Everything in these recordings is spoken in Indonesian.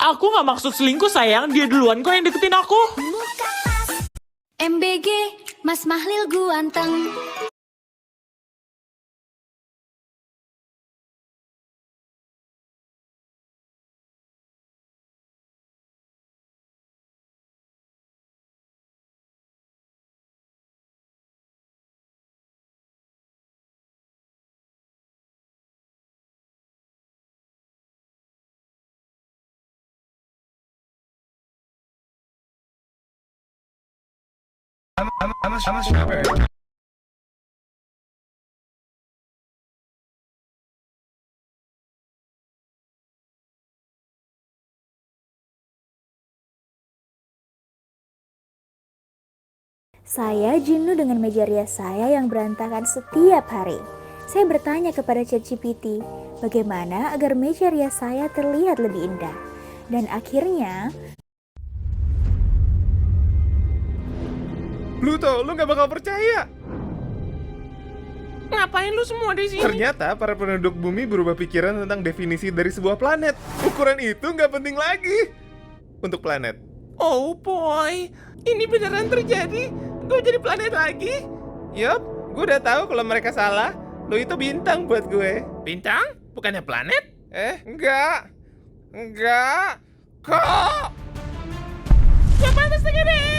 Aku nggak maksud selingkuh sayang, dia duluan kok yang deketin aku. MBG, Mas Mahlil Guanteng. I'm a strawberry. Saya jenuh dengan meja rias saya yang berantakan setiap hari. Saya bertanya kepada ChatGPT, bagaimana agar meja rias saya terlihat lebih indah. Dan akhirnya, Pluto, lu gak bakal percaya. Ngapain lu semua di sini? Ternyata para penduduk bumi berubah pikiran tentang definisi dari sebuah planet. Ukuran itu gak penting lagi untuk planet. Oh boy, ini beneran terjadi? Gue jadi planet lagi? Yup, gue udah tahu kalau mereka salah. Lo itu bintang buat gue. Bintang? Bukannya planet? Enggak. Kok? Gak pantas dengerin!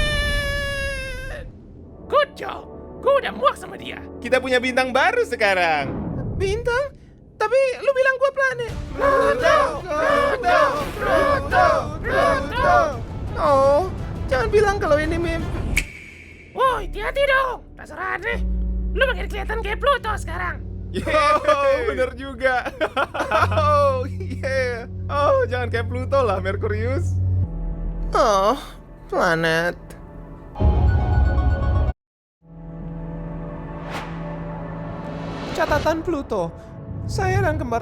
Good job, gue udah muak sama dia. Kita punya bintang baru sekarang. Bintang? Tapi lu bilang gue planet. Pluto. Oh, jangan bilang kalau ini mimpi. Woi, hati-hati dong. Dasar aneh. Lu makin kelihatan kayak Pluto sekarang. Bener juga. Oh, yeah. Oh, jangan kayak Pluto lah, Merkurius. Oh, planet. Catatan Pluto. Saya dan kembar.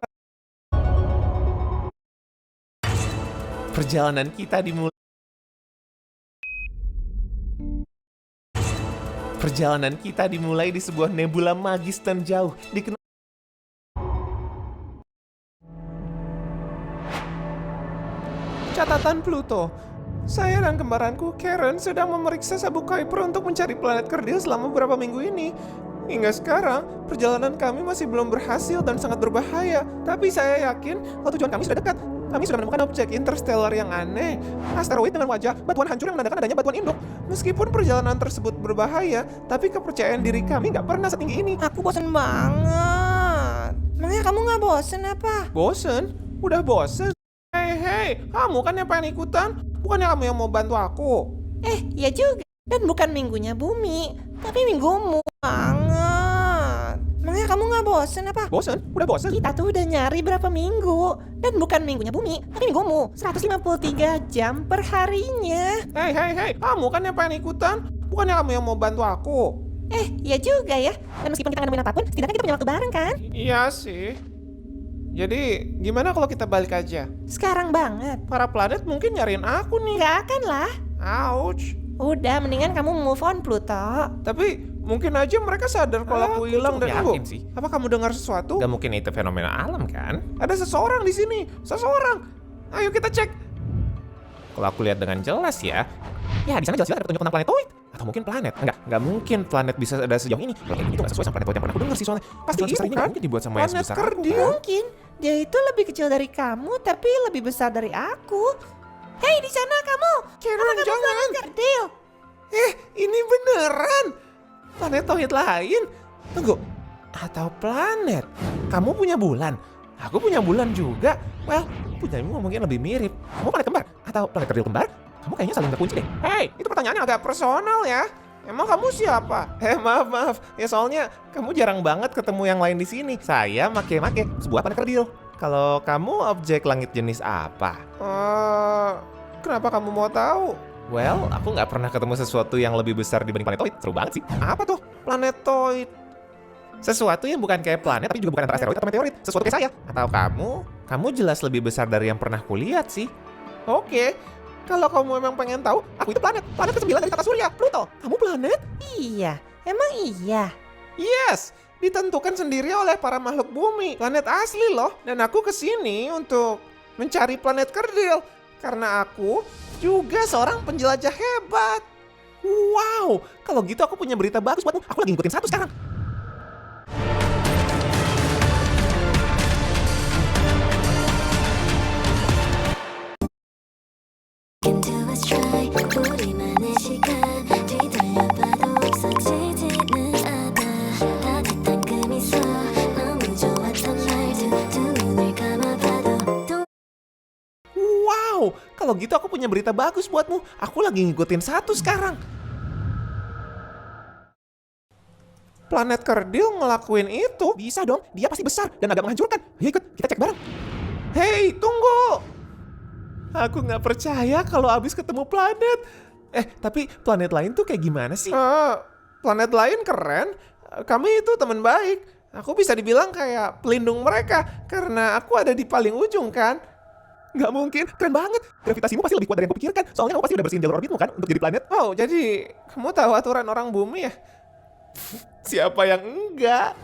Perjalanan kita dimulai. Perjalanan kita dimulai di sebuah nebula magis dan jauh, dikenal. Catatan Pluto. Saya dan kembaranku, Karen, sedang memeriksa sabuk Kuiper untuk mencari planet kerdil selama beberapa minggu ini. Hingga sekarang, perjalanan kami masih belum berhasil dan sangat berbahaya. Tapi saya yakin kalau tujuan kami sudah dekat. Kami sudah menemukan objek interstellar yang aneh. Asteroid dengan wajah batuan hancur yang menandakan adanya batuan induk. Meskipun perjalanan tersebut berbahaya, tapi kepercayaan diri kami nggak pernah setinggi ini. Aku bosen banget. Emangnya kamu nggak bosen apa? Bosen? Udah bosen? Hei, kamu kan yang pengen ikutan? Bukannya kamu yang mau bantu aku? Ya juga. Dan bukan minggunya bumi, tapi minggumu banget. Emangnya kamu nggak bosen apa? Bosen? Udah bosen? Kita tuh udah nyari berapa minggu. Dan bukan minggunya bumi, tapi minggumu. 153 jam per harinya. Hei, kamu kan yang pengen ikutan? Bukannya kamu yang mau bantu aku? Ya juga ya. Dan meskipun kita nggak nemuin apapun, setidaknya kita punya waktu bareng kan? Iya sih. Jadi, gimana kalau kita balik aja? Sekarang banget. Para planet mungkin nyariin aku nih. Nggak akan lah. Ouch. Udah, mendingan kamu move on, Pluto. Tapi, mungkin aja mereka sadar kalau aku hilang dan yakin sih. Apa kamu dengar sesuatu? Gak mungkin itu fenomena alam kan? Ada seseorang di sini. Seseorang. Ayo kita cek. Kalau aku lihat dengan jelas ya di sana jelas-jelas ada petunjuk tentang planetoid. Atau mungkin planet. Enggak mungkin planet bisa ada sejauh ini. Kalau kayak gitu gak sesuai sama planetoid yang pernah aku dengar sih soalnya. Pasti Itu sebesar ini kan gak mungkin dibuat sama yang planet sebesar kerdil. apa. Mungkin dia itu lebih kecil dari kamu, tapi lebih besar dari aku. Hei, di sana kamu! Karen, jangan. Planet kerdil. Ini beneran. Planetoid lain. Tunggu. Atau planet. Kamu punya bulan. Aku punya bulan juga. Well, punyamu mungkin lebih mirip. Kamu planet kembar? Atau planet kerdil kembar? Kamu kayaknya saling terkunci deh. Hei, itu pertanyaannya agak personal ya. Emang kamu siapa? Maaf. Ya soalnya kamu jarang banget ketemu yang lain di sini. Saya make sebuah planet kerdil. Kalau kamu objek langit jenis apa? Kenapa kamu mau tahu? Well, aku nggak pernah ketemu sesuatu yang lebih besar dibanding planetoid. Seru banget sih. Apa tuh? Planetoid. Sesuatu yang bukan kayak planet, tapi juga bukan antara asteroid atau meteorit. Sesuatu kayak saya. Atau kamu jelas lebih besar dari yang pernah kulihat sih. Oke. Kalau kamu memang pengen tahu, aku itu planet. Planet ke-9 dari tata surya, Pluto. Kamu planet? Iya, emang iya. Yes, ditentukan sendiri oleh para makhluk bumi. Planet asli loh. Dan aku kesini untuk mencari planet kerdil. Karena aku juga seorang penjelajah hebat. Wow, kalau gitu aku punya berita bagus buatmu. Aku lagi ngikutin satu sekarang. Into us try 우리만의 시간 뒤돌려봐도 없어지지는 않아 따뜻한 그 미소 너무 좋았던 날 두 눈을 감아봐도 Wow, kalau gitu aku punya berita bagus buatmu. Aku lagi ngikutin satu sekarang. Planet Kerdil ngelakuin itu. Bisa dong, dia pasti besar dan agak menghancurkan. Ayo ikut, kita cek bareng. Hei, tunggu. Aku nggak percaya kalau abis ketemu planet. Tapi planet lain tuh kayak gimana sih? Planet lain keren. Kami itu teman baik. Aku bisa dibilang kayak pelindung mereka karena aku ada di paling ujung kan. Nggak mungkin, keren banget. Gravitasimu pasti lebih kuat dari yang kupikirkan. Soalnya kamu pasti udah bersihin jalur orbitmu kan untuk jadi planet. Oh, jadi kamu tahu aturan orang bumi ya? Siapa yang enggak?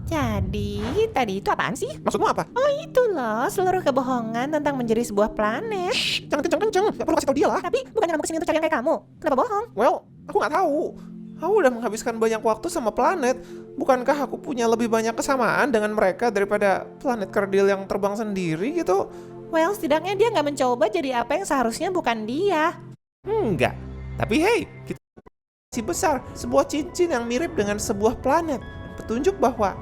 Jadi, tadi itu apaan sih? Maksudmu apa? Oh itu loh, seluruh kebohongan tentang menjadi sebuah planet. Jangan kenceng-kenceng, gak perlu kasih tau dia lah. Tapi bukannya kamu kesini untuk cari yang kayak kamu? Kenapa bohong? Well, aku nggak tahu. Aku udah menghabiskan banyak waktu sama planet. Bukankah aku punya lebih banyak kesamaan dengan mereka daripada planet kerdil yang terbang sendiri gitu? Well, setidaknya dia nggak mencoba jadi apa yang seharusnya bukan dia. Enggak. Tapi hey, kita masih besar. Sebuah cincin yang mirip dengan sebuah planet. Petunjuk bahwa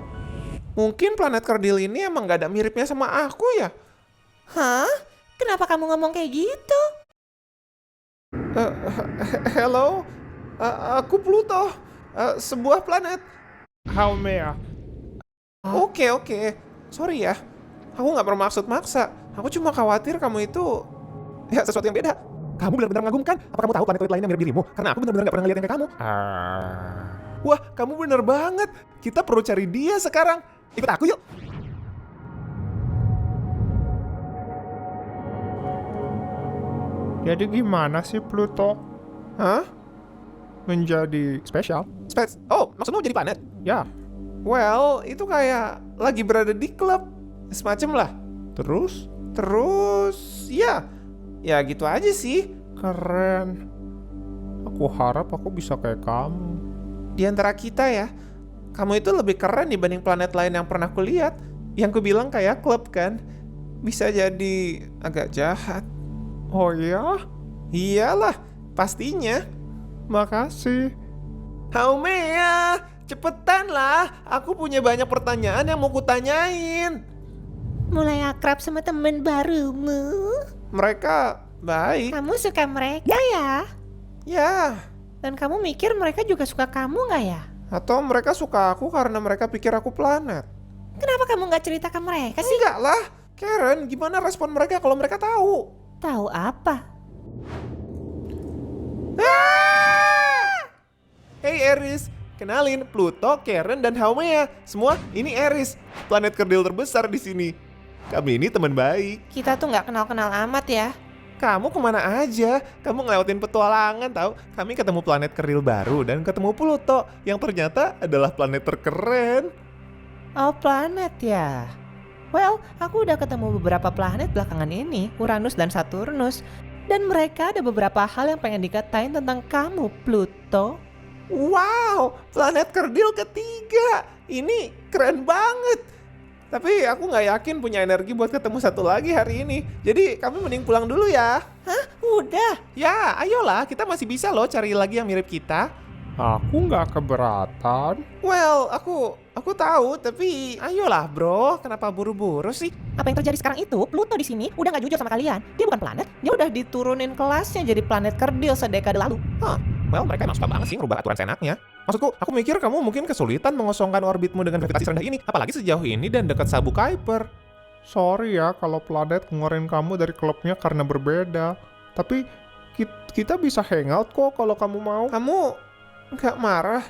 mungkin planet kerdil ini emang gak ada miripnya sama aku ya? Hah? Kenapa kamu ngomong kayak gitu? Hello? Aku Pluto. Sebuah planet. Haumea. Oke. Sorry ya. Aku gak bermaksud maksa. Aku cuma khawatir kamu itu ya sesuatu yang beda. Kamu benar-benar mengagumkan. Apa kamu tahu planet lain yang mirip dirimu? Karena aku benar-benar gak pernah ngeliat yang kayak kamu. Wah, kamu bener banget. Kita perlu cari dia sekarang. Ikut aku yuk. Jadi gimana sih Pluto Hah? menjadi spesial? Oh, maksudmu jadi planet? Ya, Well, itu kayak lagi berada di klub. Semacam lah. terus Ya gitu aja sih. keren. Aku harap aku bisa kayak kamu. Di antara kita ya, kamu itu lebih keren dibanding planet lain yang pernah kulihat. Yang kubilang kayak klub kan. Bisa jadi agak jahat. Oh iya? Iyalah, pastinya. Makasih. Haumea, cepetan lah. Aku punya banyak pertanyaan yang mau kutanyain. Mulai akrab sama teman barumu? Mereka baik. Kamu suka mereka ya? Ya, Dan kamu mikir mereka juga suka kamu nggak ya? atau mereka suka aku karena mereka pikir aku planet. Kenapa kamu nggak cerita ke mereka sih? Enggak lah. Karen, gimana respon mereka kalau mereka tahu? Tahu apa? Hey Eris, kenalin Pluto, Karen, dan Haumea. Semua ini Eris, planet kerdil terbesar di sini. Kami ini teman baik. Kita tuh nggak kenal-kenal amat ya. Kamu kemana aja? Kamu ngelewatin petualangan tahu? Kami ketemu planet kerdil baru dan ketemu Pluto yang ternyata adalah planet terkeren. Oh planet ya. Well, aku udah ketemu beberapa planet belakangan ini, Uranus dan Saturnus. Dan mereka ada beberapa hal yang pengen dikatain tentang kamu, Pluto. Wow, planet kerdil ketiga. Ini keren banget. Tapi aku nggak yakin punya energi buat ketemu satu lagi hari ini. Jadi kami mending pulang dulu ya. Hah? Udah? Ya, ayolah. Kita masih bisa loh cari lagi yang mirip kita. Aku nggak keberatan. Well, aku tahu. Tapi ayolah bro. Kenapa buru-buru sih? Apa yang terjadi sekarang itu, Pluto di sini udah nggak jujur sama kalian. Dia bukan planet, dia udah diturunin kelasnya jadi planet kerdil sedekade lalu. Well, mereka emang suka banget sih ngerubah aturan senaknya. Maksudku, aku mikir kamu mungkin kesulitan mengosongkan orbitmu dengan gravitasi rendah ini. Apalagi sejauh ini dan dekat Sabu Kuiper. Sorry ya kalau planet ngeluarin kamu dari klubnya karena berbeda. Tapi kita bisa hangout kok kalau kamu mau. Kamu nggak marah?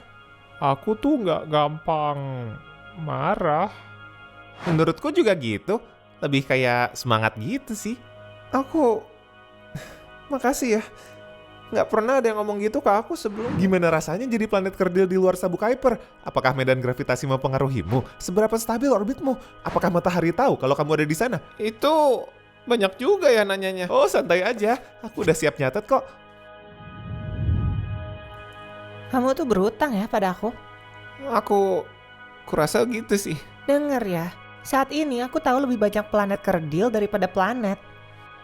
Aku tuh nggak gampang marah. Menurutku juga gitu. Lebih kayak semangat gitu sih. Makasih ya. Nggak pernah ada yang ngomong gitu ke aku sebelum. Gimana rasanya jadi planet kerdil di luar Sabu Kuiper? Apakah medan gravitasi mempengaruhimu? Seberapa stabil orbitmu? Apakah matahari tahu kalau kamu ada di sana? Itu Banyak juga ya nanyanya. Oh, santai aja. Aku udah siap nyatet kok. Kamu tuh berutang ya pada aku. Aku kurasa gitu sih. Dengar ya, saat ini aku tahu lebih banyak planet kerdil daripada planet.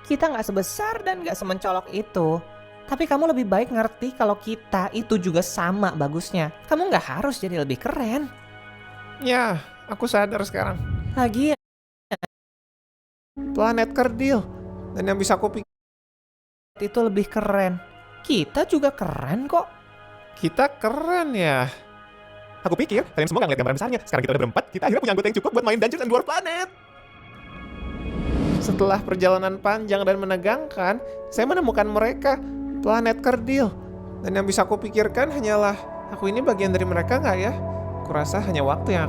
Kita nggak sebesar dan nggak semencolok itu. Tapi kamu lebih baik ngerti kalau kita itu juga sama bagusnya. Kamu nggak harus jadi lebih keren. Ya, aku sadar sekarang. Lagi Planet kerdil. Dan yang bisa aku pikir, itu lebih keren. Kita juga keren kok. kita keren ya. Aku pikir kalian semua gak ngeliat gambaran besarnya. Sekarang kita udah berempat, kita akhirnya punya anggota yang cukup buat main Dungeons and Dwarf Planet. Setelah perjalanan panjang dan menegangkan, saya menemukan mereka, planet kerdil. Dan yang bisa aku pikirkan hanyalah, aku ini bagian dari mereka nggak ya? Kurasa hanya waktu yang akan